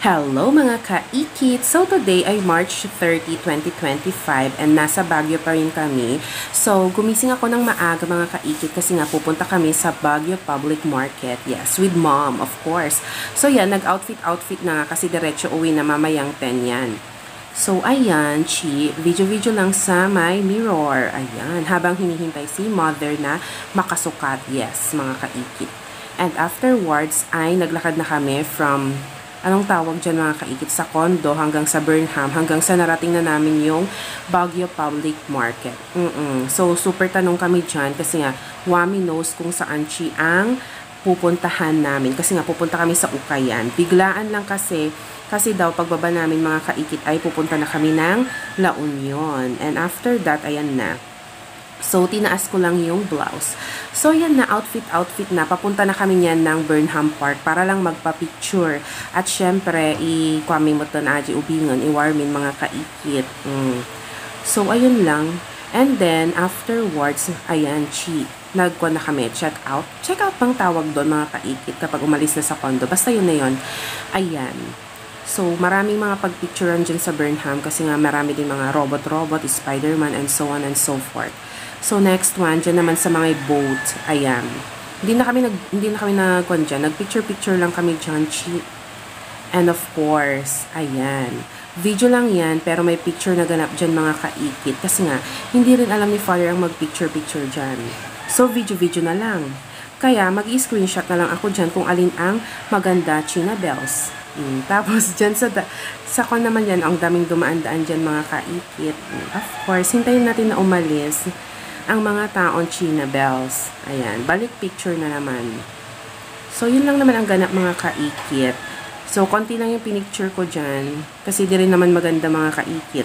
Hello mga kaikit! So today ay March 30, 2025 and nasa Baguio pa rin kami. So gumising ako ng maaga mga kaikit kasi nga pupunta kami sa Baguio Public Market. Yes, with mom of course. So yan, nag-outfit na nga kasi diretso uwi na mamayang 10 yan. So ayan, video lang sa my mirror. Ayan, habang hinihintay si mother na makasukat. Yes, mga kaikit. And afterwards ay naglakad na kami from anong tawag dyan mga kaikit, sa condo hanggang sa Burnham, hanggang sa narating na namin yung Baguio Public Market. So, super tanong kami dyan kasi nga, Wami knows kung saan ang pupuntahan namin. Kasi nga, pupunta kami sa Ukayan. Biglaan lang kasi daw pagbaba namin mga kaikit ay pupunta na kami ng La Union. And after that, ayan na. So, tinaas ko lang yung blouse. So, yan na, outfit na. Papunta na kami niyan ng Burnham Park para lang magpa-picture. At syempre, i-kwami mo to na aji ubingon, i-warmin mga kaikit. So, ayun lang. And then, afterwards, ayan, nagkuha na kami, check out. Check out bang tawag doon mga kaikit kapag umalis na sa condo. Basta yun na yun. Ayan. So, maraming mga pagpicturean dyan sa Burnham kasi nga marami din mga robot, Spider-Man, and so on and so forth. So, next one, dyan naman sa mga boat. Ayan. Hindi na kami nagkuhan dyan. Nagpicture lang kami dyan, And of course, ayan. Video lang yan, pero may picture na ganap dyan mga kaikit. Kasi nga, hindi rin alam ni father ang mag-picture dyan. So, video na lang. Kaya, mag-i-screenshot na lang ako dyan kung alin ang maganda China bells. Tapos, dyan sa kon naman yan, ang daming dumaan-daan dyan mga kaikit. Of course, hintayin natin na umalis ang mga taon China bells. Ayan, balik picture na naman. So, yun lang naman ang ganap mga kaikit. So, konti lang yung pinicture ko dyan. Kasi di rin naman maganda mga kaikit.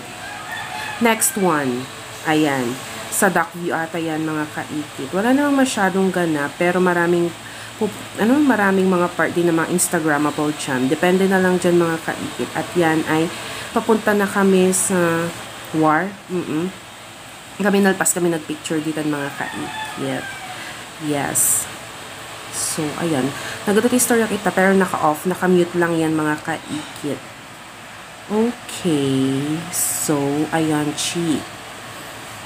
Next one. Ayan. Sa dock view ata yan mga kaikit. Wala namang masyadong ganap. Pero maraming mga part din na mga Instagrammable dyan. Depende na lang dyan mga kaikit. At yan ay papunta na kami sa War. Kami nalpas kami nagpicture dito mga kaikit. Yes. So, ayan. Nag-story kita pero naka-off. Naka-mute lang yan mga kaikit. Okay. So, ayan,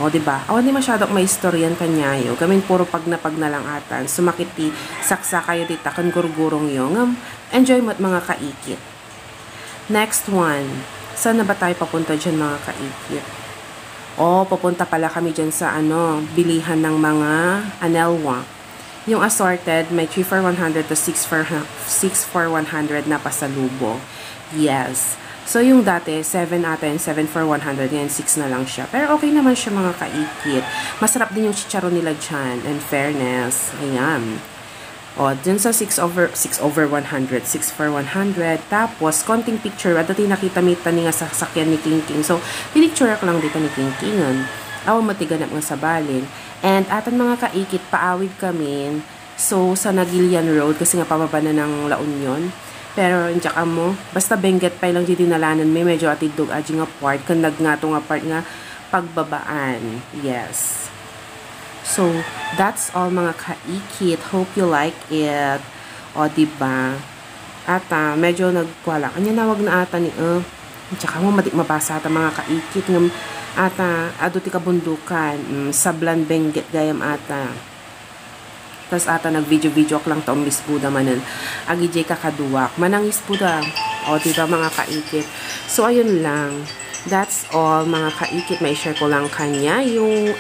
O, diba? O, hindi masyadong may istoryan kanyayo. Gamin puro pag na lang atan. Sumakiti, saksa kayo dita, kan gurgurong yung. Enjoy mo mga kaikit. Next one. Saan na ba tayo papunta dyan mga kaikit? O, papunta pala kami dyan sa bilihan ng mga anelwa. Yung assorted, may 3 for 100 to 6 for 100 na pasalubong. Yes. So, yung dati, 7 ata and 7 for 100. Ngayon, 6 na lang siya. Pero okay naman siya mga kaikit. Masarap din yung chicharon nila dyan. And fairness. Ayan. O, dyan sa 6 over 100. 6 for 100. Tapos, konting picture. At dati nakita-mita niya sa sasakyan ni King King. So, pinicture ako lang dito ni King Kingon. Awa matiganap nga sa balin. And atan mga kaikit, paawid kami. So, sa Nagilian Road. Kasi nga pababa na ng La Union. Pero, insaka mo, basta Benguet pa lang dito nalanan. May medyo atidog aji nga part. Kan nagnato nga part nga pagbabaan. Yes. So, that's all mga kaikit. Hope you like it. O, diba? At, medyo nagkwala. Anya nawag na ata ni, tsaka mo, mabasa ata mga kaikit. At, aduti kabundukan. Sablan Benguet gayam ata. Tapos ata nag-video ako lang taong Miss Buda manan. Agijay kakaduwak. Manangis Buda. O, diba mga kaikit? So, ayun lang. That's all mga kaikit. May share ko lang kanya yung,